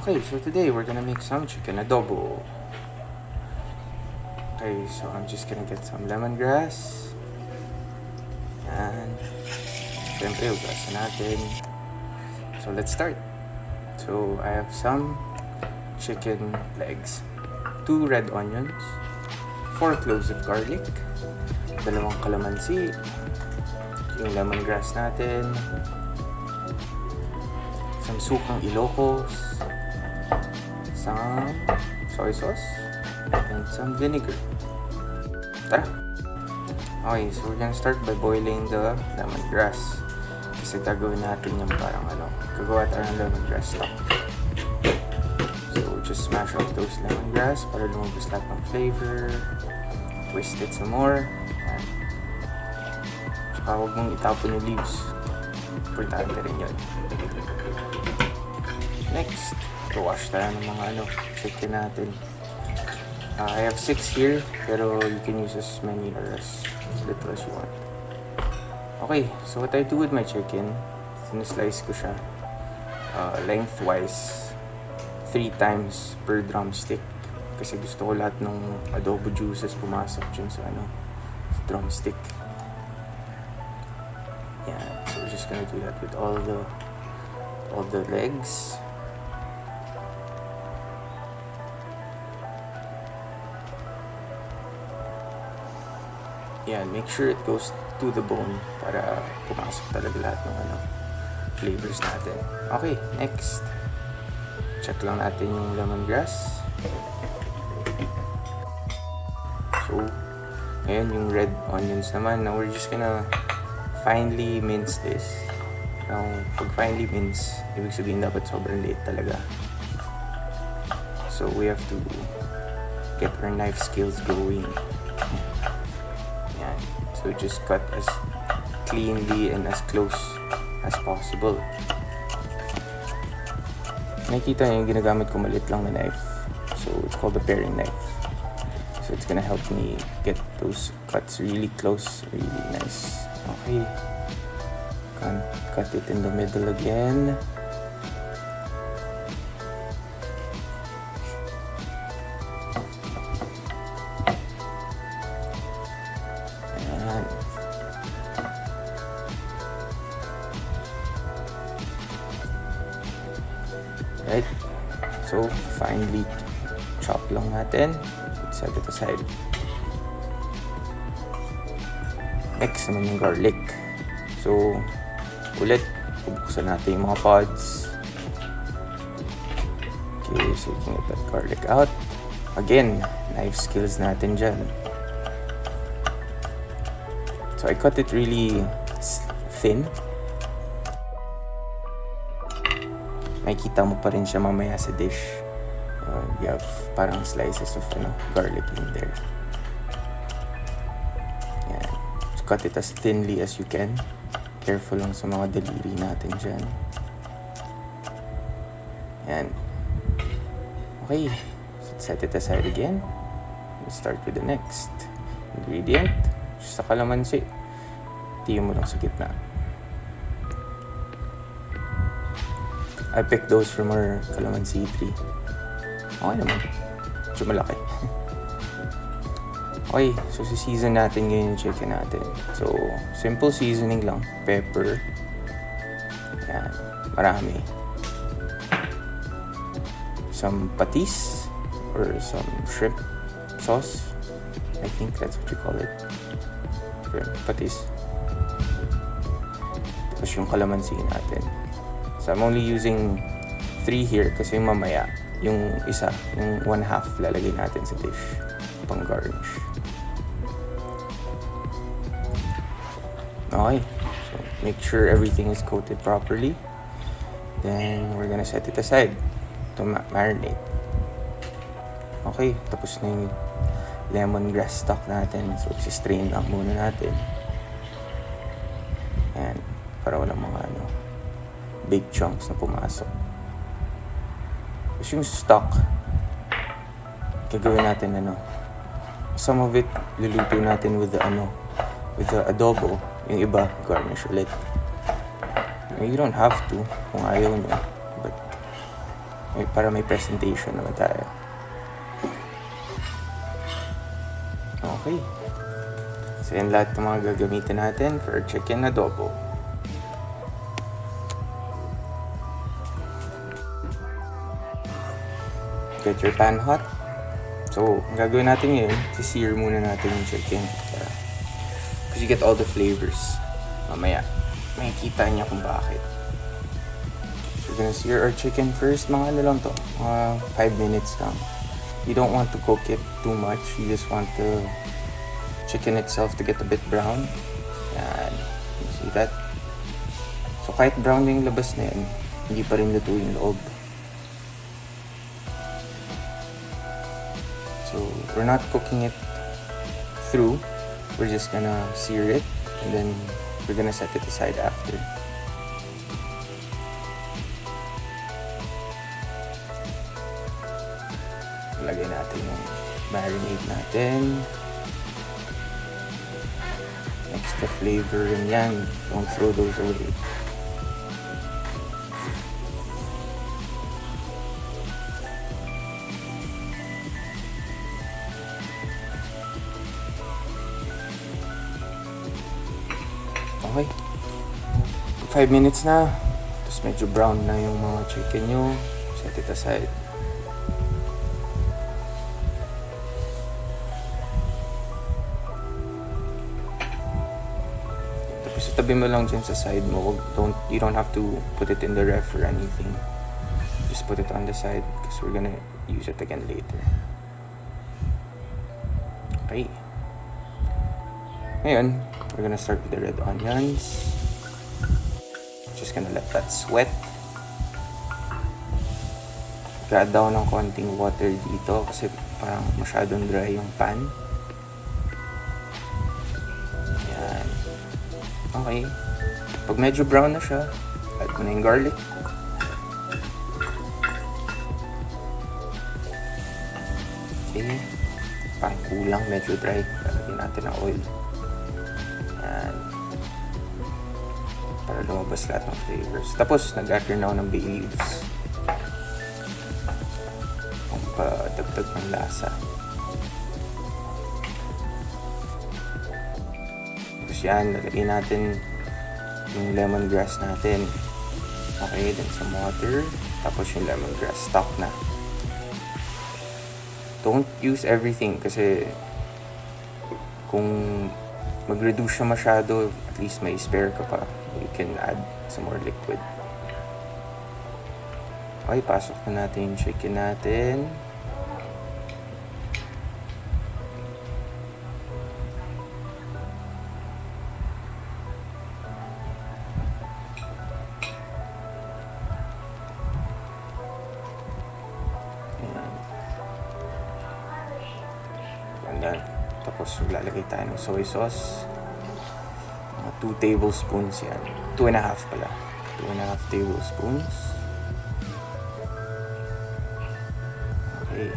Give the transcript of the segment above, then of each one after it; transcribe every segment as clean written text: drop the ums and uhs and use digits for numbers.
Okay, so today we're gonna make some chicken adobo. Okay, so I'm just gonna get some lemongrass. And syempre, ugasan natin. So let's start. So I have some chicken legs, 2 red onions, 4 cloves of garlic, 2 kalamansi, yung lemongrass natin, some sukang Ilocos, some soy sauce, and some vinegar. Tara! Okay, so we're gonna start by boiling the lemongrass. Kasi gagawin natin yung parang gagawa tayo ng lemongrass stock. So just smash up those lemongrass para lumabas lahat ng flavor. Twist it some more. Ayan. Tsaka huwag mong itapon yung leaves. Importante rin yun. Next, wash tayo ng mga chicken natin. I have 6 here, pero you can use as many or as little as you want. Okay, so what I do with my chicken, sinislice ko siya lengthwise 3 times per drumstick. Kasi gusto ko lahat ng adobo juices pumasok dyan sa drumstick. Yeah, so we're just gonna do that with all the legs. Yeah, make sure it goes to the bone para pumasok talaga lahat ng flavors natin. Okay, next. Check lang natin yung lemongrass. So, ngayon yung red onions naman. Now, we're just gonna finely mince this. Now, pag finely mince, ibig sabihin dapat sobrang liit talaga. So, we have to get our knife skills going. So just cut as cleanly and as close as possible. Nakikita niyo yung ginagamit ko maliit lang na knife. So it's called a paring knife. So it's gonna help me get those cuts really close, really nice. Okay. Cut it in the middle again. Right, so finely chop lang natin. Set it aside. Next naman yung garlic. So ulit, bubuksan natin yung mga pods. Okay, so you can get that garlic out. Again, knife skills natin dyan. So I cut it really thin. Makikita mo pa rin siya mamaya sa dish. You have parang slices of garlic in there. Yan. So cut it as thinly as you can. Careful lang sa mga daliri natin dyan. Yan. Okay. So set it aside again. We'll start with the next ingredient. Sa kalamansi. Tiyo mo lang sa gitna. I picked those from our calamansi tree. Okay naman. Medyo malaki. Okay, so season natin ngayon yung chicken natin. So, simple seasoning lang. Pepper. Yan. Marami. Some patis or some shrimp sauce. I think that's what you call it. Shrimp patis. Tapos yung calamansi natin. So I'm only using 3 here kasi mamaya yung isa, yung 1/2 lalagay natin sa dish pang garnish. Okay, so make sure everything is coated properly. Then we're gonna set it aside to marinate. Okay, tapos na yung lemongrass stock natin. So strain lang muna natin. And para walang mga big chunks na pumasok. Tapos yung stock, gagawin natin some of it luluto natin with the adobo. Yung iba, garnish ulit. You don't have to kung ayaw nyo, but Para may presentation naman tayo. Okay. So yan lahat ng mga gagamitin natin for chicken adobo. Get your pan hot. So, ang gagawin natin ngayon, sisir muna natin yung chicken. Because you get all the flavors. Mamaya, makikita niya kung bakit. So, we're gonna sear our chicken first. Mga ano lang to, mga 5 minutes lang. You don't want to cook it too much. You just want the chicken itself to get a bit brown. Yan. You see that? So, kahit brown na yung labas na yan, hindi pa rin luto yung loob. So, we're not cooking it through. We're just gonna sear it and then we're gonna set it aside after. Lagay natin yung marinade natin. Extra flavor and yan. Don't throw those away. Okay. 5 minutes na. Tapos medyo brown na yung mga chicken nyo. Set it aside. Tapos itabi mo lang dyan sa side mo. You don't have to put it in the ref or anything. Just put it on the side because we're gonna use it again later. Okay. Ngayon, we're gonna start with the red onions. Just gonna let that sweat. Add down ng konting water dito kasi parang masyadong dry yung pan. Yan. Okay. Pag medyo brown na siya, add mo na yung garlic. Okay. Parang kulang, medyo dry. Lalagyan natin ng oil. Yan. Para lumabas lahat ng flavors. Tapos, nag-add na ako ng bay leaves. Ang padagdag ng lasa. Tapos yan, lalagay natin yung lemongrass natin. Okay, then some water. Tapos yung lemongrass, stock na. Don't use everything kasi kung mag-reduce siya masyado, at least may spare ka pa. You can add some more liquid. Okay, pasok na natin yung chicken natin. Ayan. Ayan. Tapos lalagay tayo ng soy sauce. 2 tablespoons yan. 2.5 pala. 2.5 tablespoons. Okay.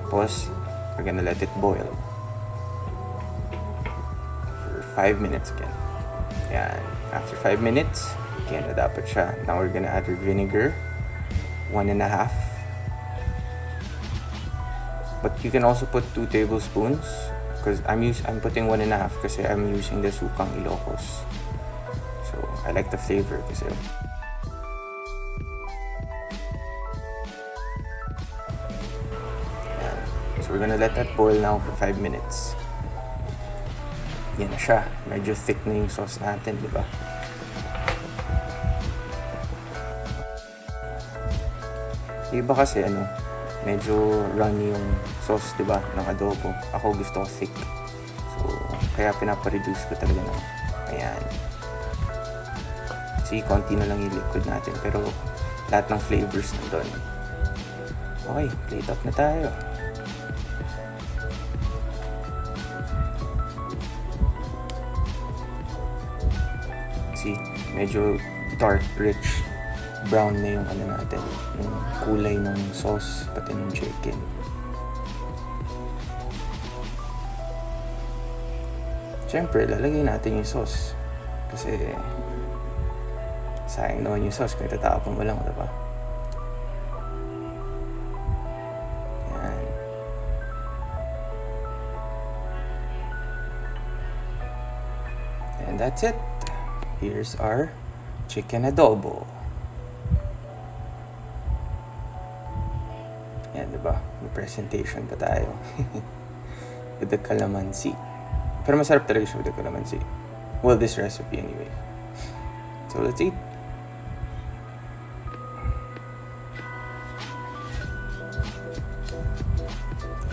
Tapos, we're gonna let it boil. For 5 minutes again. Yan. After 5 minutes, again, na dapat siya. Now we're gonna add our vinegar. 1.5. But you can also put 2 tablespoons. Because I'm putting 1.5 kasi I'm using the sukang Ilocos. So I like the flavor kasi. Ayan. So we're gonna let that boil now for 5 minutes. Yan na siya. Medyo thick na yung sauce natin, di ba? Iba kasi medyo runny yung sauce, di ba, ng adobo. Ako gusto ko thick. So, kaya pinapa-reduce ko talaga ng ayan. See, konti na lang yung liquid natin. Pero, lahat ng flavors nandun. Okay, plate out na tayo. See, medyo dark, rich brown na yung natin, yung kulay ng sauce pati ng chicken. Siyempre, lalagay natin yung sauce kasi sayang naman yung sauce kung tatapon mo lang, diba? And that's it. Here's our chicken adobo. Yan, diba? May presentation pa tayo. With the calamansi. Pero masarap talaga siya with the calamansi. Well, this recipe anyway. So, let's eat.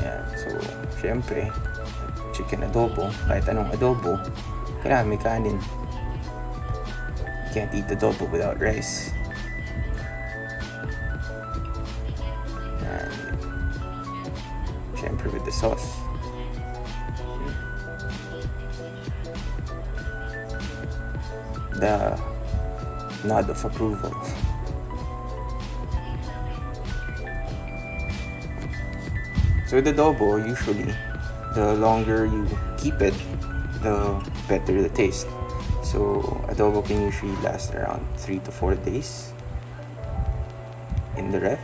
Yan. So, syempre, chicken adobo, kahit anong adobo, kailangan may kanin. You can't eat adobo without rice. And syempre with the sauce. The nod of approval. So with adobo, usually, the longer you keep it, the better the taste. So adobo can usually last around 3 to 4 days in the ref.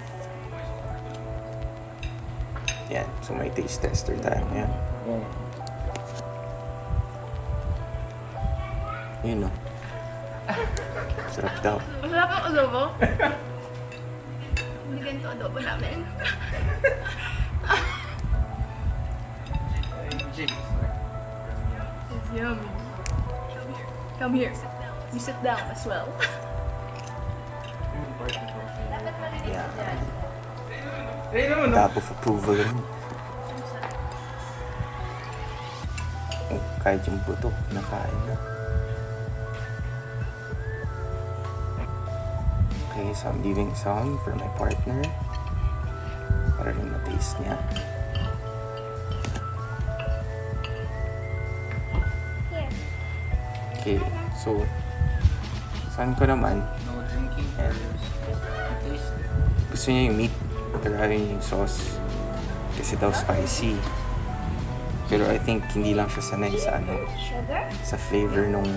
Yan. So may taste tester tayo ngayon. Yun no. Sarap daw. Masarap ang adobo. Hindi ganito adobo namin. It's yummy. Come here. You sit down as well. Yeah. Top of approval rin. Oh, kahit yung buto, kinakain na. Okay, so I'm leaving some for my partner. Para rin ma-taste niya. Okay, so saan ko naman? No drinking. And Taste. gusto niya yung meat, pero ayaw niya yung sauce. Kasi daw spicy. Pero I think hindi lang siya sanay sa Sugar? sa flavor nung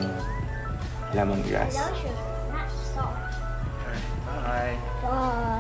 lemongrass. No sugar, not salt. Bye. Bye.